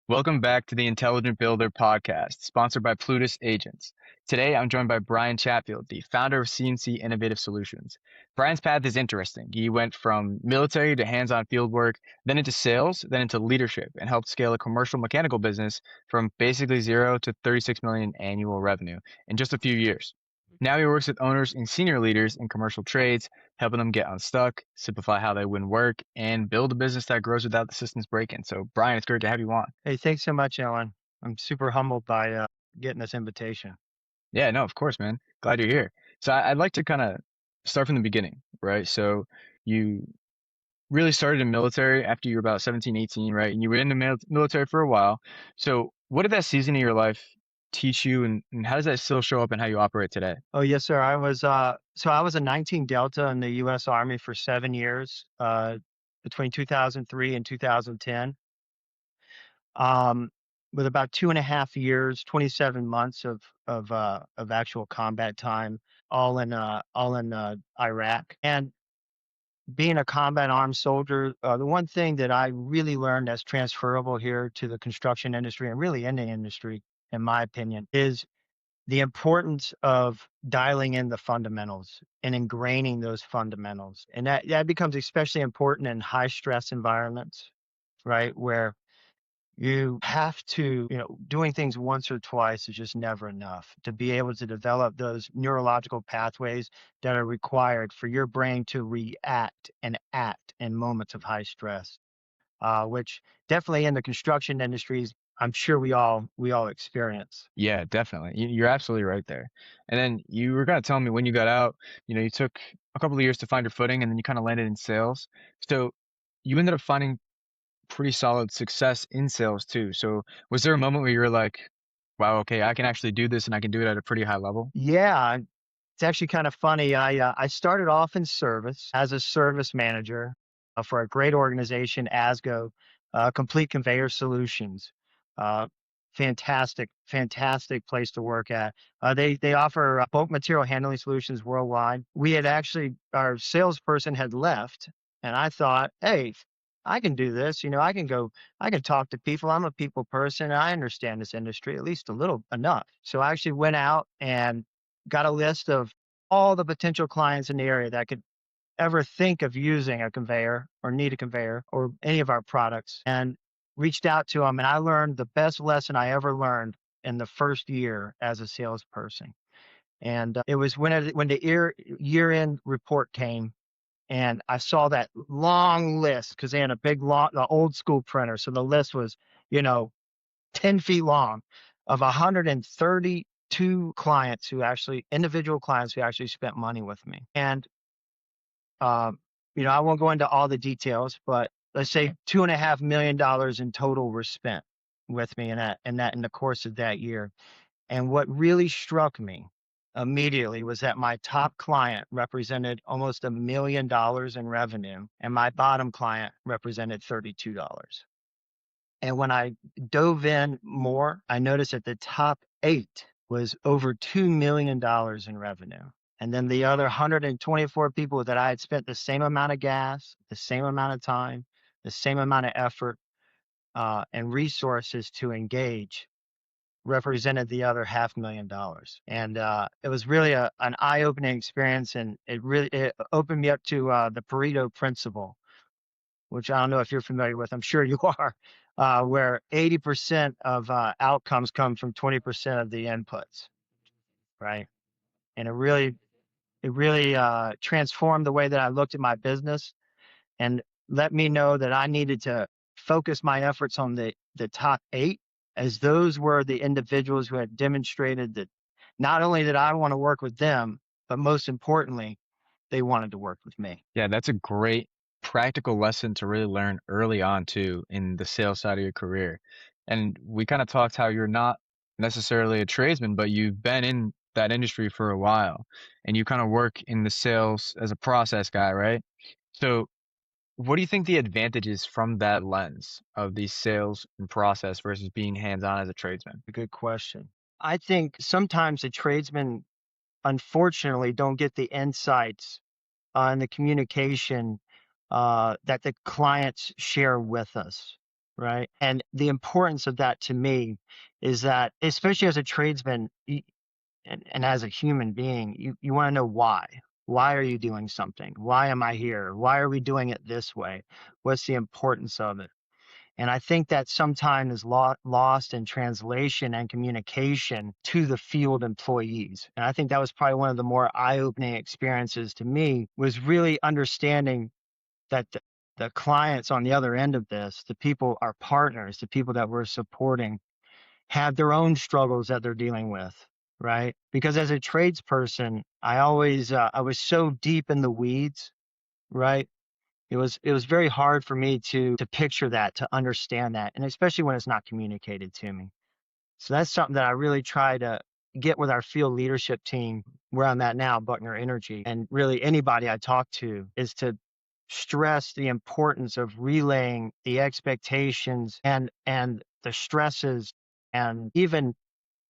Welcome back to the Intelligent Builder podcast, sponsored by Plutus Agents. Today, I'm joined by Brian Chatfield, the founder of CNC Innovative Solutions. Brian's path is interesting. He went from military to hands-on field work, then into sales, then into leadership, and helped scale a commercial mechanical business from basically zero to 36 million in annual revenue in just a few years. Now he works with owners and senior leaders in commercial trades, helping them get unstuck, simplify how they win work, and build a business that grows without the systems breaking. So, Brian, it's great to have you on. Hey, thanks so much, Alan. I'm super humbled by getting this invitation. Yeah, no, of course, man. Glad you're here. So I'd like to kind of start from the beginning, right? So you really started in military after you were about 17, 18, right? And you were in the military for a while. So what did that season of your life teach you, and how does that still show up in how you operate today? Oh, yes, sir. I was a 19 Delta in the U.S. Army for 7 years, between 2003 and 2010. Um, with about 2.5 years, 27 months of actual combat time, all in Iraq. And being a combat armed soldier, the one thing that I really learned that's transferable here to the construction industry and really any industry, in my opinion, is the importance of dialing in the fundamentals and ingraining those fundamentals. And that becomes especially important in high stress environments, right? Where you have to, doing things once or twice is just never enough to be able to develop those neurological pathways that are required for your brain to react and act in moments of high stress, which definitely in the construction industries, I'm sure we all experience. Yeah, definitely. You're absolutely right there. And then you were kind of telling me when you got out, you took a couple of years to find your footing, and then you kind of landed in sales. So you ended up finding pretty solid success in sales too. So was there a moment where you were like, wow, okay, I can actually do this and I can do it at a pretty high level? Yeah, it's actually kind of funny. I started off in service as a service manager for a great organization, ASGO, Complete Conveyor Solutions. Uh, fantastic place to work at. They offer bulk material handling solutions worldwide. We had actually our salesperson had left, and I thought, hey, I can do this. I can talk to people. I'm a people person. I understand this industry at least a little enough. So I actually went out and got a list of all the potential clients in the area that could ever think of using a conveyor or need a conveyor or any of our products, and reached out to them. And I learned the best lesson I ever learned in the first year as a salesperson. And it was when the year end report came, and I saw that long list because they had a big long the old school printer. So the list was, you know, 10 feet long of 132 clients who actually individual clients who actually spent money with me. And, um, I won't go into all the details, but let's say $2.5 million in total were spent with me in the course of that year. And what really struck me immediately was that my top client represented almost $1 million in revenue, and my bottom client represented $32. And when I dove in more, I noticed that the top 8 was over $2 million in revenue. And then the other 124 people that I had spent the same amount of gas, the same amount of time, the same amount of effort, and resources to engage represented the other $500,000. And it was really an eye-opening experience, and it opened me up to the Pareto principle, which I don't know if you're familiar with. I'm sure you are, where 80% of outcomes come from 20% of the inputs, right? And it really transformed the way that I looked at my business and let me know that I needed to focus my efforts on the top 8, as those were the individuals who had demonstrated that not only did I want to work with them, but most importantly, they wanted to work with me. Yeah, that's a great practical lesson to really learn early on too in the sales side of your career. And we kind of talked how you're not necessarily a tradesman, but you've been in that industry for a while and you kind of work in the sales as a process guy, right? So what do you think the advantages from that lens of the sales and process versus being hands-on as a tradesman? A good question. I think sometimes the tradesmen, unfortunately, don't get the insights and the communication that the clients share with us. right? And the importance of that to me is that, especially as a tradesman, and as a human being, you want to know why. Why are you doing something? Why am I here? Why are we doing it this way? What's the importance of it? And I think that sometimes is lost in translation and communication to the field employees. And I think that was probably one of the more eye-opening experiences to me, was really understanding that the clients on the other end of this, the people, our partners, the people that we're supporting, have their own struggles that they're dealing with, right? Because as a tradesperson, I was so deep in the weeds, right? It was very hard for me to picture that, to understand that, and especially when it's not communicated to me. So that's something that I really try to get with our field leadership team where I'm at now, Buckner Energy, and really anybody I talk to, is to stress the importance of relaying the expectations and the stresses, and even,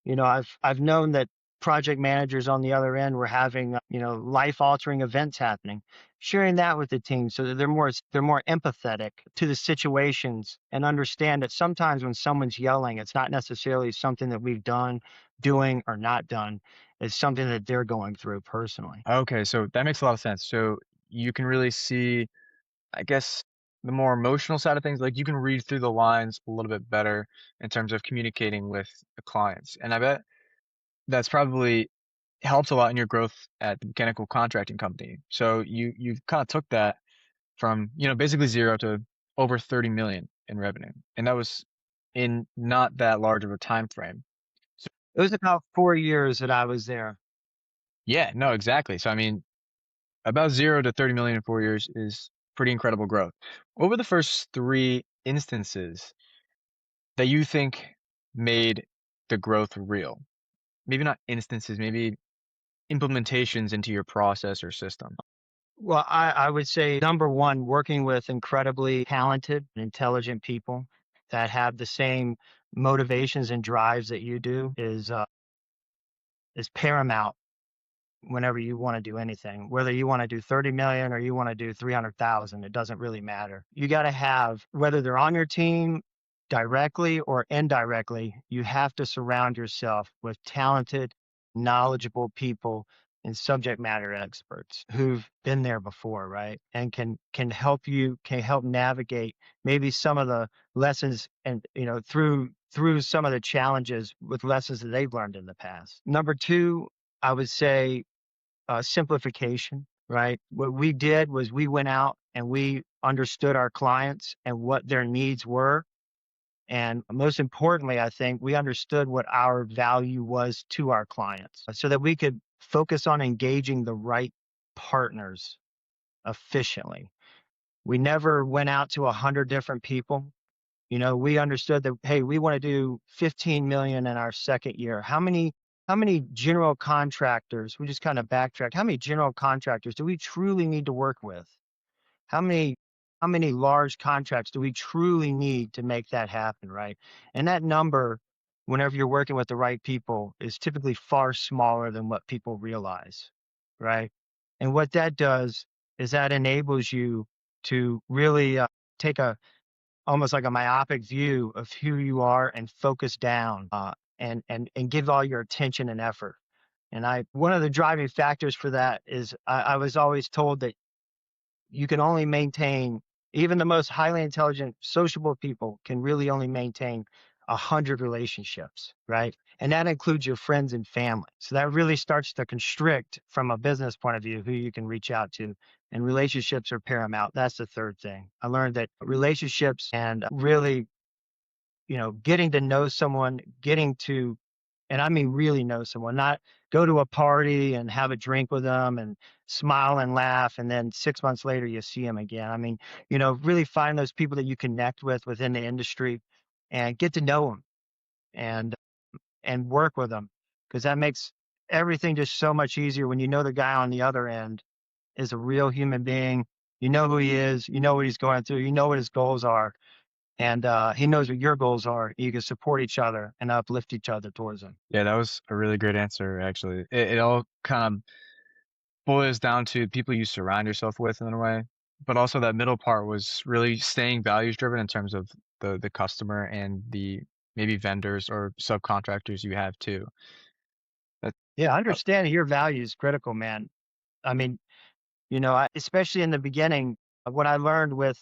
I've known that project managers on the other end were having, life altering events happening. Sharing that with the team so that they're more empathetic to the situations and understand that sometimes when someone's yelling, it's not necessarily something that we've done, doing, or not done. It's something that they're going through personally. Okay, so that makes a lot of sense. So you can really see, I guess, the more emotional side of things. Like you can read through the lines a little bit better in terms of communicating with the clients. And I bet that's probably helped a lot in your growth at the mechanical contracting company. So you kind of took that from, basically zero to over 30 million in revenue. And that was in not that large of a time frame. So It was about 4 years that I was there. yeah, no, exactly. So I mean, about 0 to 30 million in 4 years is pretty incredible growth. What were the first 3 instances that you think made the growth real? Maybe not instances, maybe implementations into your process or system. Well, I would say number one, working with incredibly talented and intelligent people that have the same motivations and drives that you do is paramount whenever you want to do anything. Whether you want to do 30 million or you want to do 300,000, it doesn't really matter. You got to have, whether they're on your team directly or indirectly, you have to surround yourself with talented, knowledgeable people and subject matter experts who've been there before, right? And can help navigate maybe some of the lessons, and through some of the challenges with lessons that they've learned in the past. Number two, I would say simplification, right? What we did was we went out and we understood our clients and what their needs were. And most importantly, I think we understood what our value was to our clients so that we could focus on engaging the right partners efficiently. We never went out to 100 different people. We understood that, hey, we want to do 15 million in our second year. How many general contractors, we just kind of backtracked. How many general contractors do we truly need to work with? How many how many large contracts do we truly need to make that happen, right? And that number, whenever you're working with the right people, is typically far smaller than what people realize, right? And what that does is that enables you to really take a almost like a myopic view of who you are and focus down, and give all your attention and effort. And I one of the driving factors for that is I was always told that you can only maintain, even the most highly intelligent, sociable people can really only maintain 100 relationships, right? And that includes your friends and family. So that really starts to constrict from a business point of view who you can reach out to. And relationships are paramount. That's the third thing. I learned that relationships and really, getting to know someone, and I mean really know someone, not go to a party and have a drink with them and smile and laugh, and then 6 months later you see them again. I mean, really find those people that you connect with within the industry and get to know them, and work with them, because that makes everything just so much easier when you know the guy on the other end is a real human being. You know who he is, you know what he's going through, you know what his goals are, and he knows what your goals are. You can support each other and uplift each other towards them. Yeah, that was a really great answer, actually. It all kind of boils down to people you surround yourself with in a way, but also that middle part was really staying values driven in terms of the customer and the maybe vendors or subcontractors you have too. That, Yeah, uh, understanding your value is critical, man. I mean, especially in the beginning, what I learned with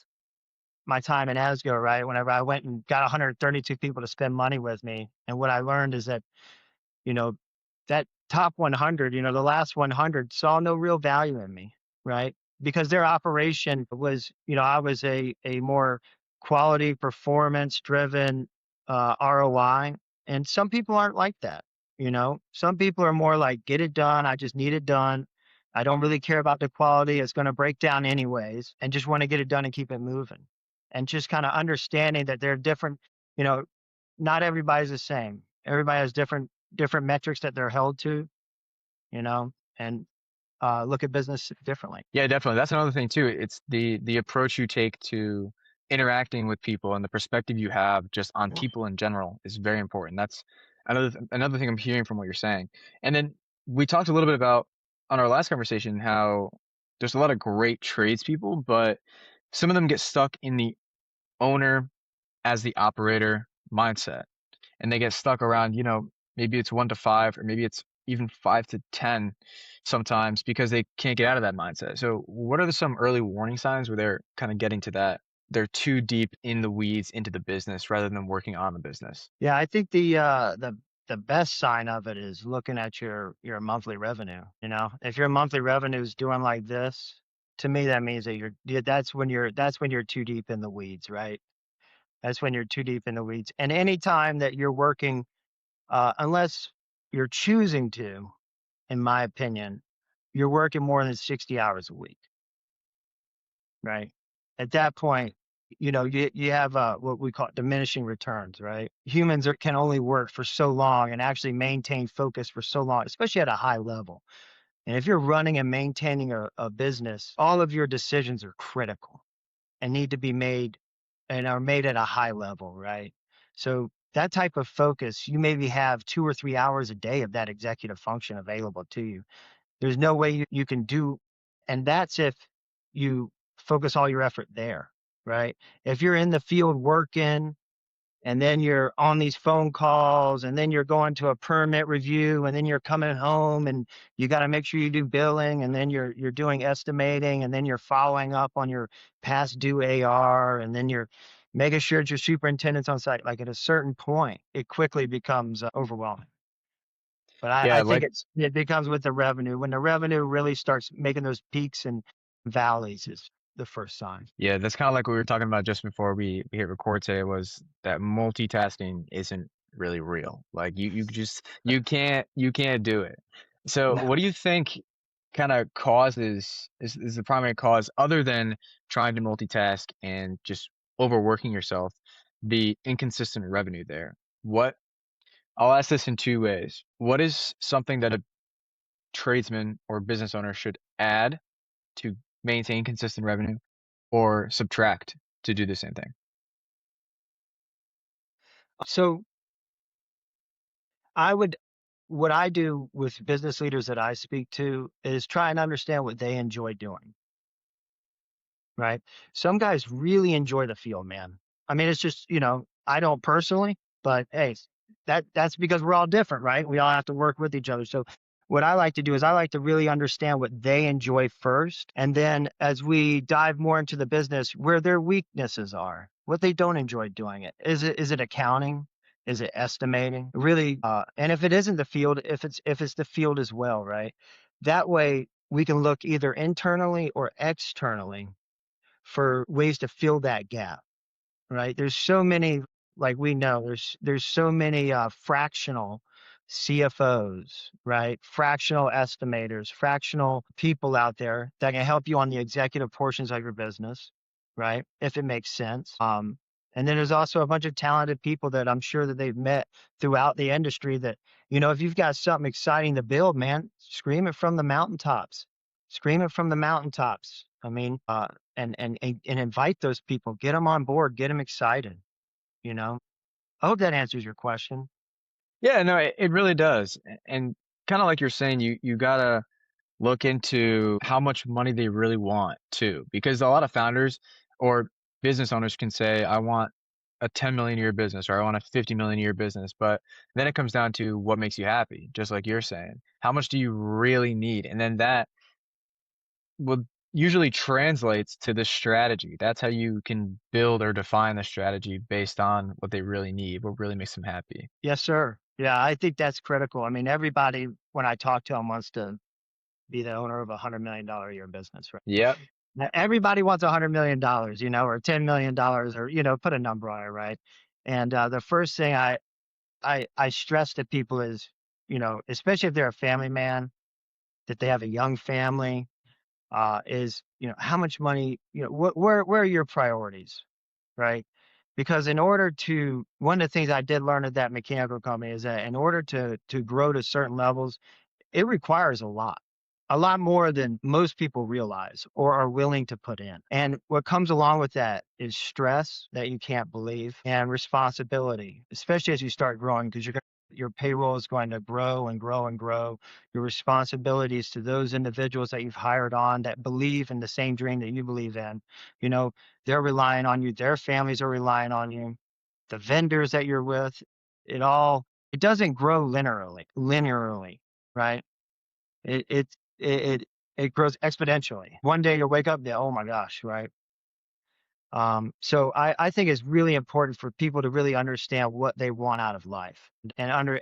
my time in ASGO, right? Whenever I went and got 132 people to spend money with me, and what I learned is that, you know, that top 100, the last 100 saw no real value in me, right? Because their operation was, I was a more quality, performance driven ROI. And some people aren't like that. Some people are more like, get it done. I just need it done. I don't really care about the quality. It's going to break down anyways, and just want to get it done and keep it moving. And just kind of understanding that they're different, you know, not everybody's the same. Everybody has different metrics that they're held to, and look at business differently. yeah, definitely. That's another thing too. It's the approach you take to interacting with people and the perspective you have just on people in general is very important. That's another thing I'm hearing from what you're saying. And then we talked a little bit about on our last conversation how there's a lot of great tradespeople, but some of them get stuck in the owner as the operator mindset. And they get stuck around, maybe it's 1 to 5, or maybe it's even 5 to 10 sometimes because they can't get out of that mindset. So, what are some early warning signs where they're kind of getting to that? They're too deep in the weeds into the business rather than working on the business. Yeah, I think the best sign of it is looking at your monthly revenue. If your monthly revenue is doing like this, to me that means that that's when you're too deep in the weeds, right? That's when you're too deep in the weeds. And anytime that you're working, unless you're choosing to, in my opinion, you're working more than 60 hours a week, right? At that point, you have what we call diminishing returns, right? Humans can only work for so long and actually maintain focus for so long, especially at a high level. And if you're running and maintaining a business, all of your decisions are critical and need to be made and are made at a high level, right? So that type of focus, you maybe have 2 or 3 hours a day of that executive function available to you. There's no way you can do, and that's if you focus all your effort there, right? If you're in the field working and then you're on these phone calls and then you're going to a permit review and then you're coming home and you got to make sure you do billing and then you're doing estimating and then you're following up on your past due AR and then you're making sure that your superintendent's on site. Like at a certain point, it quickly becomes overwhelming. But I Yeah, think like it becomes with the revenue. When the revenue really starts making those peaks and valleys is the first sign. yeah, that's kind of like what we were talking about just before we hit record today was that multitasking isn't really real. Like you can't do it. So No. what do you think kind of causes is the primary cause other than trying to multitask and just overworking yourself, the inconsistent revenue there? What I'll ask this in two ways. What is something that a tradesman or business owner should add to maintain consistent revenue or subtract to do the same thing? So I would what I do with business leaders that I speak to is try and understand what they enjoy doing, right? Some guys really enjoy the field, man. I mean, it's just, I don't personally, but hey, that's because we're all different, right? We all have to work with each other. So what I like to do is I like to really understand what they enjoy first. And then as we dive more into the business, where their weaknesses are, what they don't enjoy doing it. Is it accounting? Is it estimating? Really, and if it isn't the field, if it's the field as well, right? That way we can look either internally or externally for ways to fill that gap, right? There's so many, like we know, there's so many fractional CFOs, right? Fractional estimators, fractional people out there that can help you on the executive portions of your business, right? If it makes sense. And then there's also a bunch of talented people that I'm sure that they've met throughout the industry that, if you've got something exciting to build, man, scream it from the mountaintops. Scream it from the mountaintops. I mean, and invite those people, get them on board, get them excited, you know? I hope that answers your question. Yeah, no, it really does. And kind of like you're saying, you gotta look into how much money they really want too, because a lot of founders or business owners can say, I want a 10 million a year business or I want a 50 million a year business. But then it comes down to what makes you happy, just like you're saying. How much do you really need? And then that will usually translates to the strategy. That's how you can build or define the strategy based on what they really need, what really makes them happy. Yes, sir. Yeah, I think that's critical. I mean, everybody, when I talk to them, wants to be the owner of $100 million a year business, right? Yep. Now, everybody wants $100 million, or $10 million, or put a number on it, right? And the first thing I stress to people is, especially if they're a family man, that they have a young family, is how much money, where are your priorities, right? Because in order to one of the things I did learn at that mechanical company is that in order to grow to certain levels, it requires a lot more than most people realize or are willing to put in. And what comes along with that is stress that you can't believe and responsibility, especially as you start growing, because your payroll is going to grow and grow and grow. Your responsibilities to those individuals that you've hired on that believe in the same dream that you believe in, you know, they're relying on you. Their families are relying on you. The vendors that you're with, it doesn't grow linearly, right? It it it it grows exponentially. One day you'll wake up, yeah, oh my gosh, right? So I think it's really important for people to really understand what they want out of life and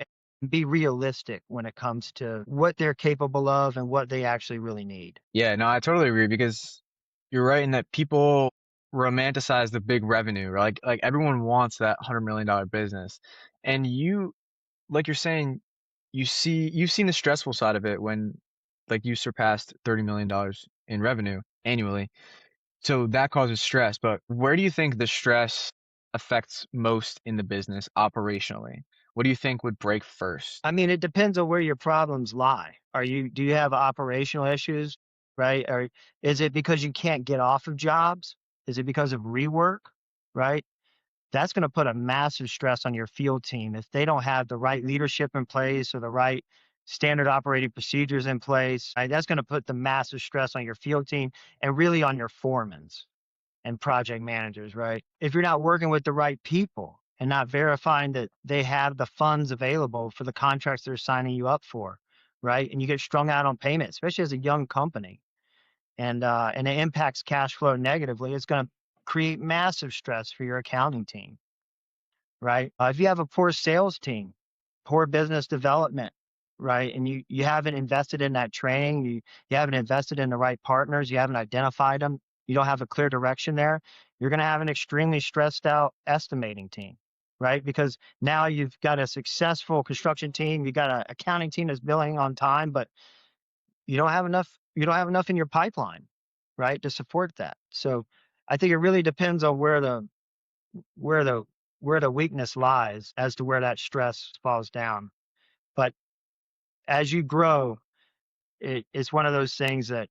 be realistic when it comes to what they're capable of and what they actually really need. Yeah, no, I totally agree because you're right in that people romanticize the big revenue, right? Like everyone wants that $100 million business. And you, like you're saying, you've seen the stressful side of it when like you surpassed $30 million in revenue annually. So that causes stress. But where do you think the stress affects most in the business operationally? What do you think would break first? I mean, it depends on where your problems lie. Do you have operational issues, right? Or is it because you can't get off of jobs? Is it because of rework, right? That's going to put a massive stress on your field team if they don't have the right leadership in place or the right standard operating procedures in place. Right? That's going to put the massive stress on your field team and really on your foremans and project managers, right? If you're not working with the right people and not verifying that they have the funds available for the contracts they're signing you up for, right? And you get strung out on payment, especially as a young company, and it impacts cash flow negatively. It's going to create massive stress for your accounting team, right? If you have a poor sales team, poor business development, right, and you haven't invested in that training, you haven't invested in the right partners, you haven't identified them, you don't have a clear direction there, you're going to have an extremely stressed out estimating team, right? Because now you've got a successful construction team, you got an accounting team that's billing on time, but you don't have enough in your pipeline, right, to support that. So I think it really depends on where the where the weakness lies as to where that stress falls down. But as you grow, it's one of those things that,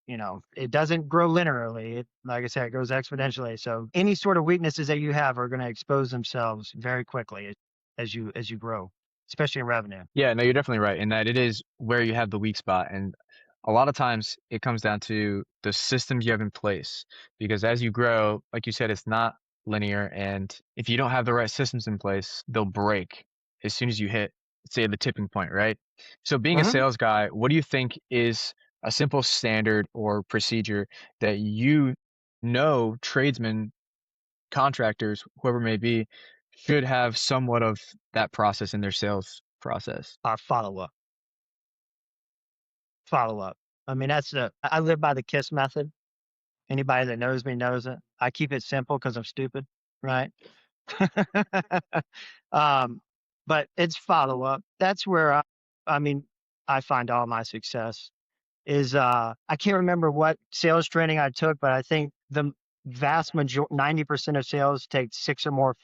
it doesn't grow linearly. Like I said, it grows exponentially. So any sort of weaknesses that you have are going to expose themselves very quickly as you grow, especially in revenue. Yeah, no, you're definitely right in that it is where you have the weak spot. And a lot of times it comes down to the systems you have in place. Because as you grow, like you said, it's not linear. And if you don't have the right systems in place, they'll break as soon as you hit, say, the tipping point, right? So being a Mhm. sales guy, what do you think is a simple standard or procedure that tradesmen, contractors, whoever may be, should have somewhat of that process in their sales process? Follow up, follow up. I mean, I live by the KISS method. Anybody that knows me knows it. I keep it simple because I'm stupid, right? um, but it's follow up. That's where I mean, I find all my success is I can't remember what sales training I took, but I think the vast majority 90% of sales take six or more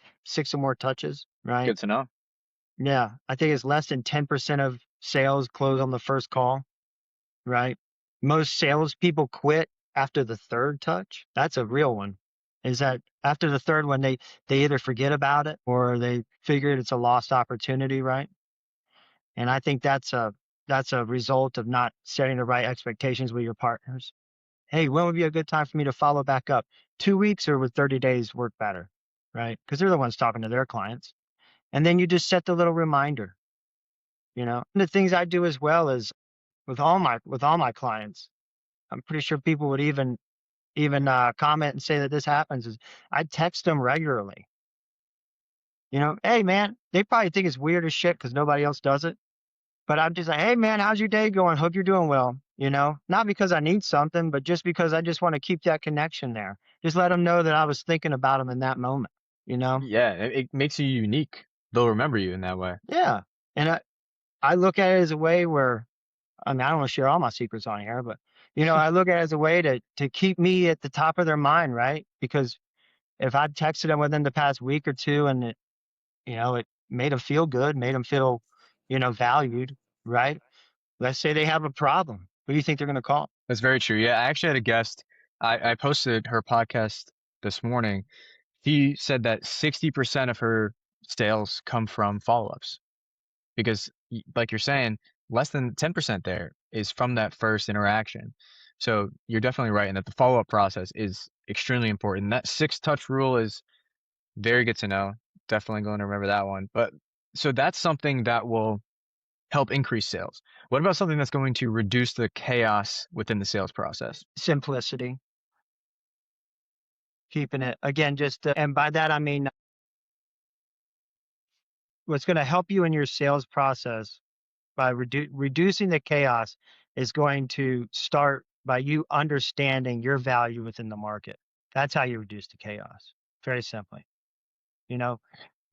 touches, right? Good to know. Yeah. I think it's less than 10% of sales close on the first call, right? Most salespeople quit after the third touch. That's a real one. Is that after the third one, they either forget about it or they figured it's a lost opportunity, right? And I think that's a result of not setting the right expectations with your partners. Hey, when would be a good time for me to follow back up? 2 weeks or would 30 days work better? right? Because they're the ones talking to their clients. And then you just set the little reminder, And the things I do as well is with all my clients, I'm pretty sure people would even comment and say that this happens is I text them regularly. Hey man, they probably think it's weird as shit because nobody else does it. But I'm just like, hey man, how's your day going? Hope you're doing well. Not because I need something, but just because I just want to keep that connection there. Just let them know that I was thinking about them in that moment. You know? Yeah, it makes you unique. They'll remember you in that way. Yeah. And I look at it as a way where I mean, I don't want to share all my secrets on here, but I look at it as a way to keep me at the top of their mind, right? Because if I texted them within the past week or two and it made them feel good, made them feel, valued, right? Let's say they have a problem. Who do you think they're going to call? That's very true. Yeah, I actually had a guest. I posted her podcast this morning. She said that 60% of her sales come from follow-ups because, like you're saying, less than 10% there is from that first interaction. So you're definitely right in that the follow-up process is extremely important. That six touch rule is very good to know. Definitely going to remember that one. But so that's something that will help increase sales. What about something that's going to reduce the chaos within the sales process? Simplicity, keeping it again, and by that I mean what's going to help you in your sales process by reducing the chaos is going to start by you understanding your value within the market. That's how you reduce the chaos. Very simply. You know,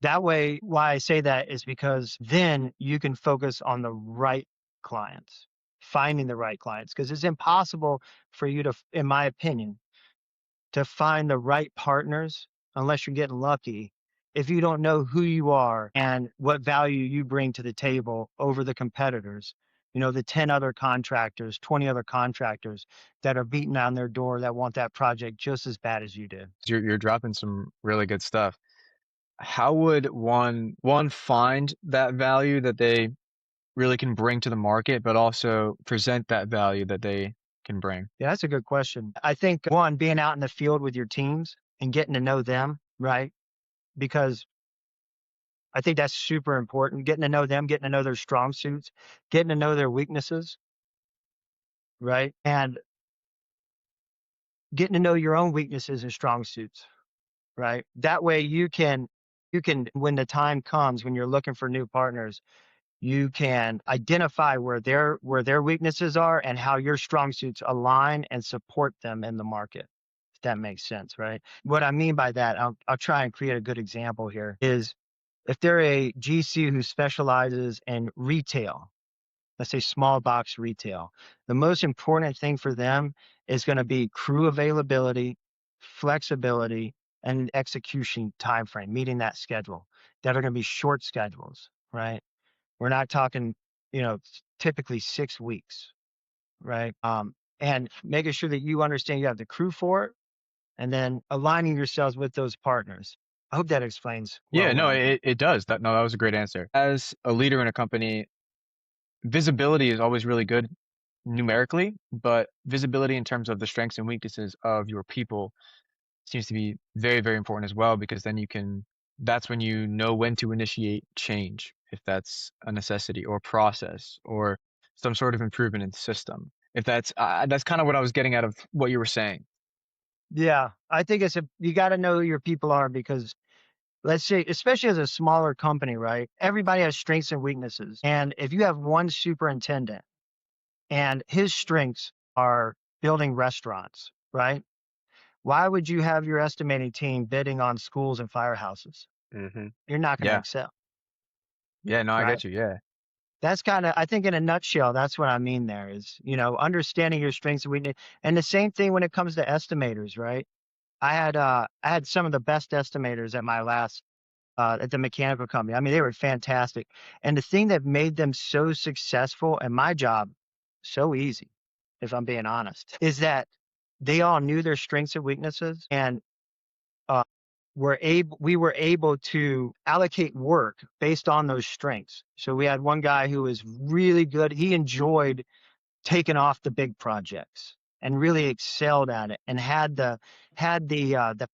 that way, why I say that is because then you can focus on the right clients, finding the right clients, because it's impossible for you to, in my opinion, to find the right partners unless you're getting lucky if you don't know who you are and what value you bring to the table over the competitors, the 10 other contractors, 20 other contractors that are beating on their door that want that project just as bad as you did. You're dropping some really good stuff. How would one find that value that they really can bring to the market, but also present that value that they can bring? Yeah, that's a good question. I think one, being out in the field with your teams and getting to know them, right? Because I think that's super important. Getting to know them, getting to know their strong suits, getting to know their weaknesses, right? And getting to know your own weaknesses and strong suits, right? That way you can when the time comes when you're looking for new partners, you can identify where their weaknesses are and how your strong suits align and support them in the market. If that makes sense, right? What I mean by that, I'll try and create a good example here is if they're a GC who specializes in retail, let's say small box retail, the most important thing for them is going to be crew availability, flexibility, and execution time frame, meeting that schedule. That are going to be short schedules, right? We're not talking, typically 6 weeks, right? And making sure that you understand you have the crew for it, and then aligning yourselves with those partners. I hope that explains Yeah, well what no, I mean. it does. That was a great answer. As a leader in a company, visibility is always really good numerically, but visibility in terms of the strengths and weaknesses of your people seems to be very, very important as well, because then that's when you know when to initiate change, if that's a necessity or process or some sort of improvement in the system. If that's kind of what I was getting out of what you were saying. Yeah, I think you got to know who your people are because let's say, especially as a smaller company, right? Everybody has strengths and weaknesses. And if you have one superintendent and his strengths are building restaurants, right? Why would you have your estimating team bidding on schools and firehouses? Hmm. You're not going to Yeah. excel, Yeah, no, I right? get you. Yeah. That's kind of, I think in a nutshell, that's what I mean there is, understanding your strengths and weaknesses. And the same thing when it comes to estimators, right? I had some of the best estimators at my last at the mechanical company. I mean, they were fantastic. And the thing that made them so successful and my job so easy, if I'm being honest, is that they all knew their strengths and weaknesses and uh, we were able to allocate work based on those strengths. So we had one guy who was really good. He enjoyed taken off the big projects and really excelled at it and had the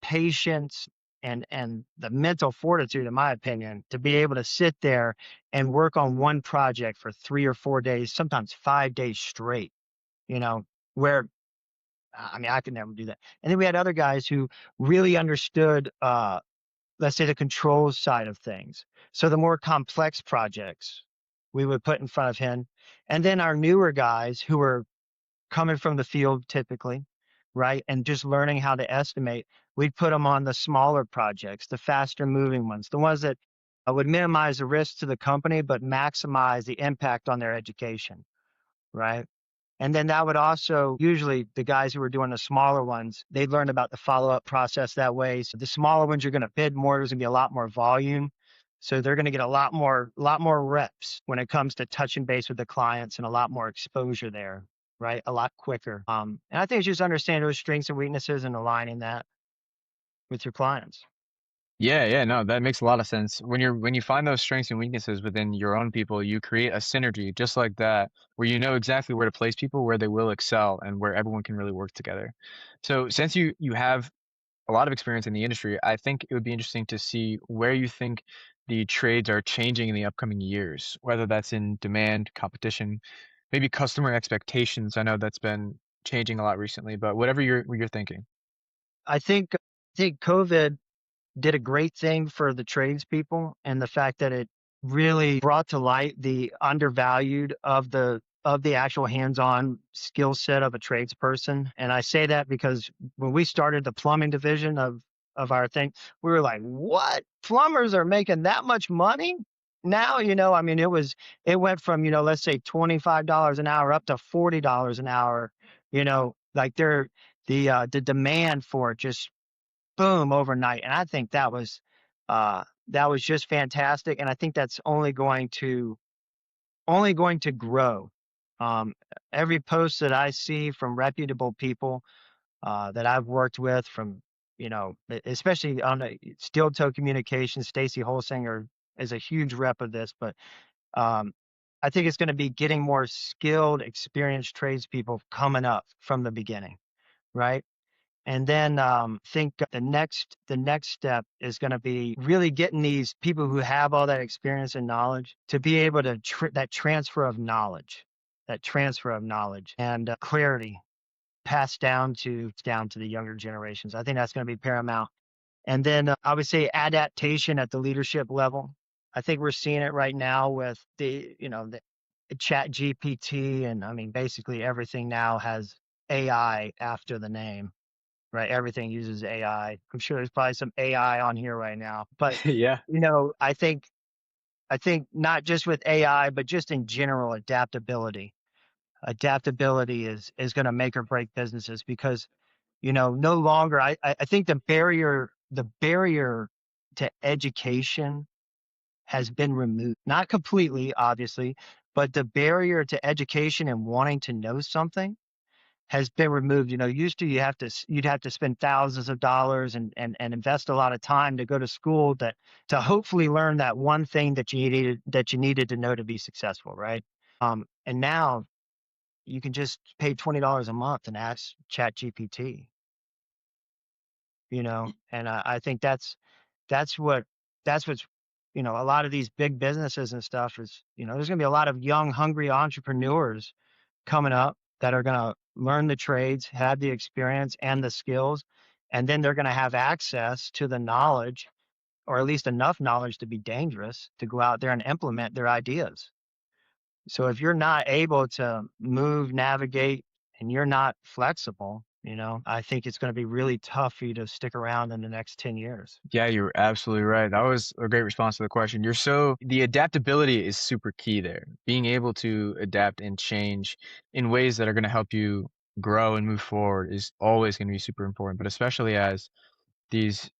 patience and the mental fortitude, in my opinion, to be able to sit there and work on one project for 3 or 4 days, sometimes 5 days straight, you know, where I mean, I could never do that. And then we had other guys who really understood, let's say, the controls side of things. So the more complex projects we would put in front of him. And then our newer guys who were coming from the field typically, right? And just learning how to estimate, we'd put them on the smaller projects, the faster moving ones, the ones that would minimize the risk to the company, but maximize the impact on their education, right? And then that would also usually the guys who were doing the smaller ones, they learned about the follow-up process that way. So the smaller ones, you're going to bid more. There's going to be a lot more volume. So they're going to get a lot more reps when it comes to touching base with the clients and a lot more exposure there, right? A lot quicker. And I think it's just understanding those strengths and weaknesses and aligning that with your clients. Yeah, yeah, no, that makes a lot of sense. When you find those strengths and weaknesses within your own people, you create a synergy just like that, where you know exactly where to place people, where they will excel, and where everyone can really work together. So, since you have a lot of experience in the industry, I think it would be interesting to see where you think the trades are changing in the upcoming years, whether that's in demand, competition, maybe customer expectations. I know that's been changing a lot recently, but whatever you're thinking. I think COVID did a great thing for the tradespeople and the fact that it really brought to light the undervalued of the actual hands-on skill set of a tradesperson. And I say that because when we started the plumbing division of our thing, we were like, "What? Plumbers are making that much money?" Now, I mean, it went from, let's say $25 an hour up to $40 an hour, like the demand for it just boom overnight. And I think that was just fantastic. And I think that's only going to grow. Um, every post that I see from reputable people that I've worked with, from especially on the steel toe communications, Stacy Holsinger is a huge rep of this, but um, I think it's going to be getting more skilled, experienced tradespeople coming up from the beginning, right? And then think the next step is going to be really getting these people who have all that experience and knowledge to be able to that transfer of knowledge and clarity passed down to the younger generations. I think that's going to be paramount. And then I would say adaptation at the leadership level. I think we're seeing it right now with the Chat GPT, and I mean basically everything now has AI after the name, right? Everything uses AI. I'm sure there's probably some AI on here right now, but Yeah. I think not just with AI, but just in general, adaptability. Adaptability is going to make or break businesses because no longer. I think the barrier to education has been removed, not completely, obviously, but the barrier to education and wanting to know something has been removed. Used to you'd have to spend thousands of dollars and invest a lot of time to go to school to hopefully learn that one thing that you needed to know to be successful, right? And now you can just pay $20 a month and ask Chat GPT, and I think that's what that's what's a lot of these big businesses and stuff is, there's going to be a lot of young, hungry entrepreneurs coming up that are going to learn the trades, have the experience and the skills, and then they're going to have access to the knowledge, or at least enough knowledge to be dangerous to go out there and implement their ideas. So if you're not able to move, navigate, and you're not flexible, I think it's going to be really tough for you to stick around in the next 10 years. Yeah, you're absolutely right. That was a great response to the question. The adaptability is super key there. Being able to adapt and change in ways that are going to help you grow and move forward is always going to be super important, but especially as these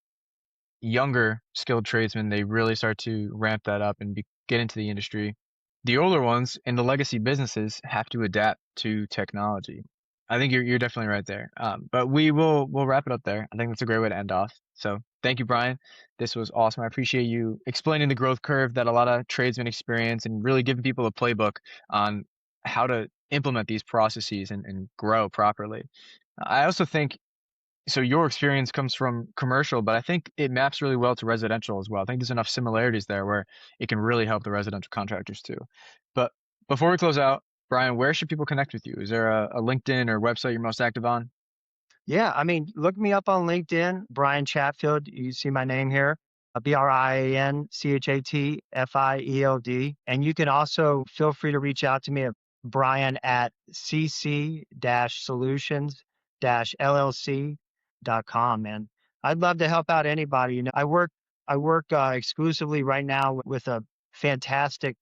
younger skilled tradesmen, they really start to ramp that up and get into the industry. The older ones and the legacy businesses have to adapt to technology. I think you're definitely right there. But we'll wrap it up there. I think that's a great way to end off. So thank you, Brian. This was awesome. I appreciate you explaining the growth curve that a lot of tradesmen experience and really giving people a playbook on how to implement these processes and grow properly. I also think So your experience comes from commercial, but I think it maps really well to residential as well. I think there's enough similarities there where it can really help the residential contractors too. But before we close out, Brian, where should people connect with you? Is there a LinkedIn or website you're most active on? Yeah, I mean, look me up on LinkedIn, Brian Chatfield. You see my name here, BrianChatfield. And you can also feel free to reach out to me at Brian at cc-solutions-llc.com. And I'd love to help out anybody. I work exclusively right now with a fantastic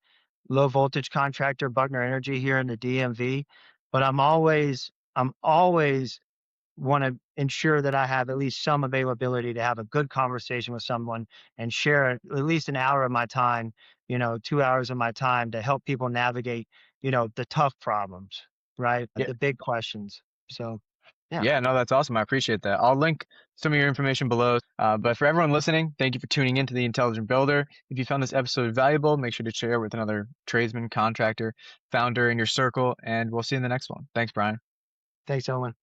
low voltage contractor, Buckner Energy here in the DMV. But I'm always want to ensure that I have at least some availability to have a good conversation with someone and share at least an hour of my time, 2 hours of my time to help people navigate, the tough problems, right? Yeah. The big questions. So, yeah. Yeah, no, that's awesome. I appreciate that. I'll link some of your information below. But for everyone listening, thank you for tuning into The Intelligent Builder. If you found this episode valuable, make sure to share with another tradesman, contractor, founder in your circle, and we'll see you in the next one. Thanks, Brian. Thanks, Owen.